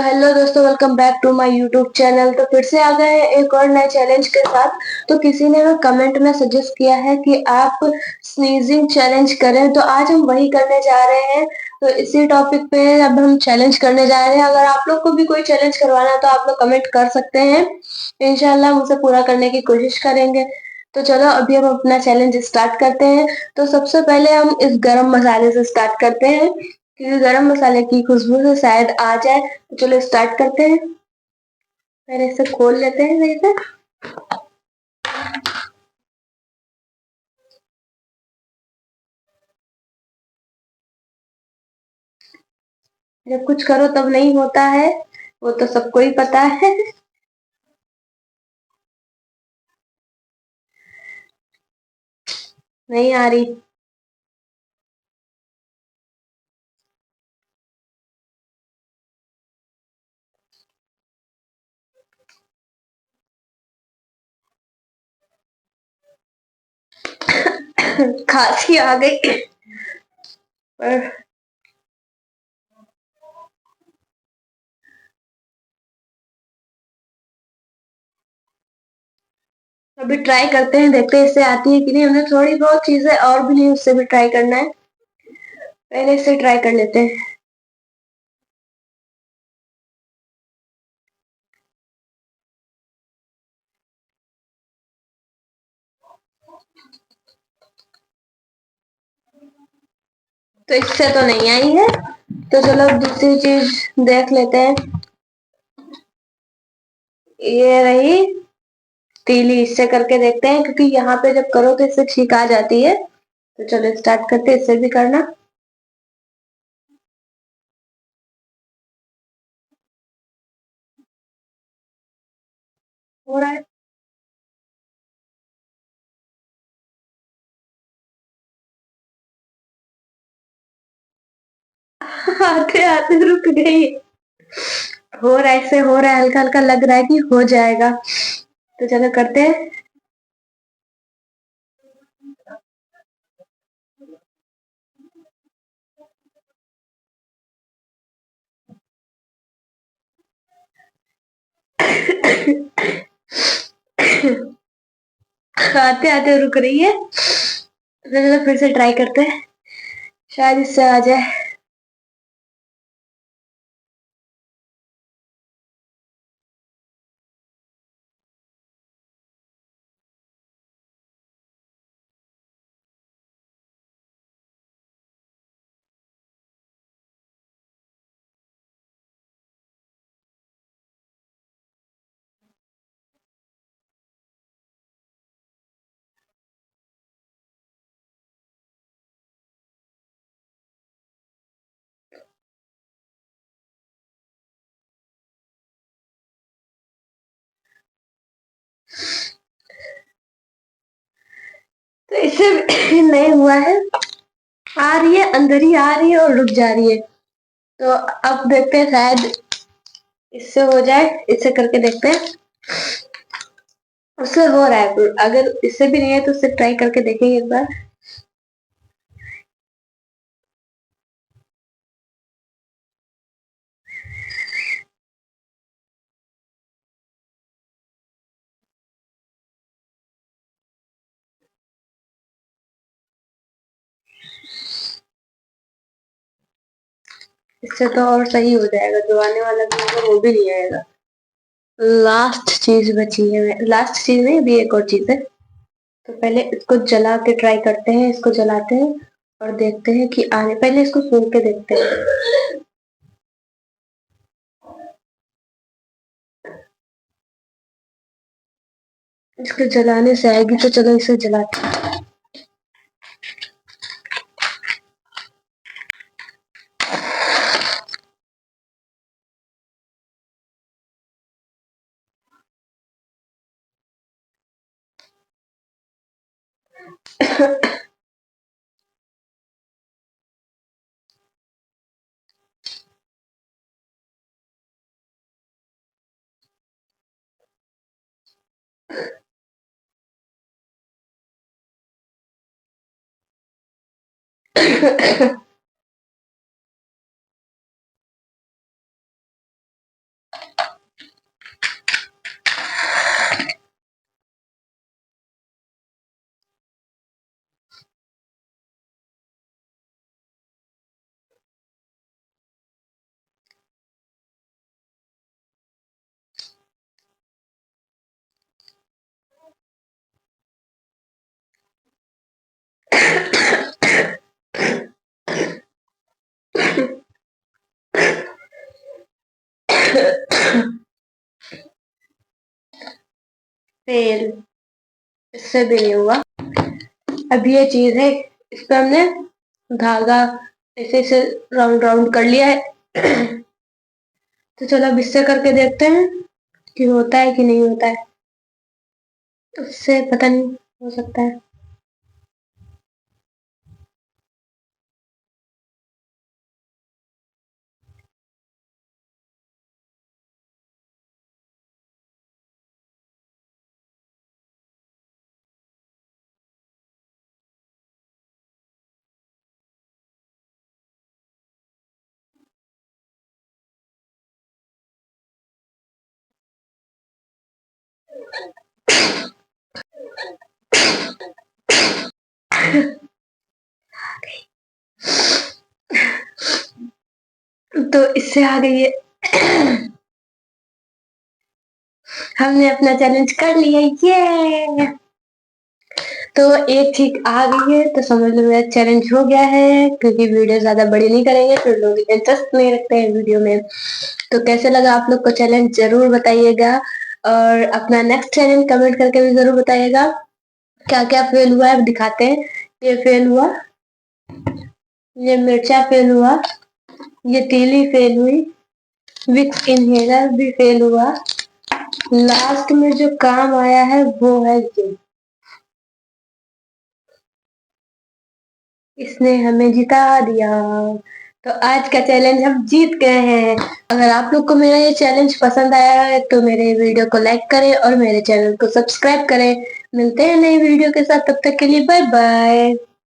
Hello दोस्तों, welcome back to my YouTube channel. तो फिर से आ गए हैं एक और नए चैलेंज के साथ। तो किसी ने कमेंट में सजेस्ट किया है कि आप स्नीजिंग चैलेंज करें, तो आज हम वही करने जा रहे हैं। तो इसी टॉपिक पे अब हम चैलेंज करने जा रहे हैं। अगर आप लोग को भी कोई चैलेंज करवाना है तो आप लोग कमेंट कर सकते हैं। इंशाल्लाह हम उसे पूरा करने की कोशिश करेंगे। तो चलो अभी हम अपना चैलेंज स्टार्ट करते हैं। तो सबसे पहले हम इस गरम मसाले से स्टार्ट करते हैं, क्योंकि गरम मसाले की खुशबू से शायद आ जाए। तो चलो स्टार्ट करते हैं। पहले इसे खोल लेते हैं सही से। जब कुछ करो तब नहीं होता है, वो तो सबको ही पता है। नहीं आ रही। खांसी आ गई। पर अभी ट्राई करते हैं, देखते हैं इससे आती है कि नहीं। हमने थोड़ी बहुत चीजें और भी नहीं, उससे भी ट्राई करना है। पहले इससे ट्राई कर लेते हैं। तो इससे तो नहीं आई है, तो चलो दूसरी चीज देख लेते हैं। ये रही तीली, इससे करके देखते हैं, क्योंकि यहाँ पे जब करो तो इससे छींक आ जाती है। तो चलो स्टार्ट करते हैं, इससे भी करना। हो रहा है। आते आते रुक गई। हो रहा है, ऐसे हो रहा है, हल्का हल्का लग रहा है कि हो जाएगा। तो चलो करते हैं। आते आते रुक रही है। तो चलो फिर से ट्राई करते हैं, शायद इससे आ जाए। तो इससे भी नहीं हुआ है। आ रही है, अंदर ही आ रही है और रुक जा रही है। तो अब देखते हैं, शायद इससे हो जाए। इससे करके देखते हैं। उससे हो रहा है, अगर इससे भी नहीं है तो उससे ट्राई करके देखेंगे एक बार। इससे तो और सही हो जाएगा, जो आने वाला भी होगा वो भी नहीं आएगा। लास्ट चीज बची है, लास्ट चीज नहीं, अभी एक और चीज है। तो पहले इसको जला के ट्राई करते हैं, इसको जलाते हैं और देखते हैं कि आने, पहले इसको सूंघ के देखते हैं। इसको जलाने से आएगी, तो चलो इसे जलाते हैं। फेल, इससे भी नहीं हुआ। अब ये चीज है, इस पे हमने धागा ऐसे ऐसे राउंड राउंड कर लिया है। तो चलो अब इससे करके देखते हैं कि होता है कि नहीं होता है। तो इससे पता नहीं, हो सकता है। तो इससे आ गई है। हमने अपना चैलेंज कर लिया, ये तो एक ठीक आ गई है, तो समझ लो मेरा चैलेंज हो गया है। क्योंकि वीडियो ज्यादा बड़ी नहीं करेंगे तो लोग इंटरेस्ट नहीं रखते हैं वीडियो में। तो कैसे लगा आप लोग को चैलेंज, जरूर बताइएगा। और अपना नेक्स्ट चैलेंज कमेंट करके भी जरूर बताइएगा। क्या क्या फेल हुआ है दिखाते हैं। ये फेल हुआ, ये मिर्चा फेल हुआ, ये तीली फेल हुई, विक्स इनहेलर भी फेल हुआ। लास्ट में जो काम आया है वो है ये, इसने हमें जिता दिया। तो आज का चैलेंज हम जीत गए हैं। अगर आप लोग को मेरा ये चैलेंज पसंद आया है तो मेरे वीडियो को लाइक करें और मेरे चैनल को सब्सक्राइब करें। मिलते हैं नई वीडियो के साथ, तब तक के लिए बाय बाय।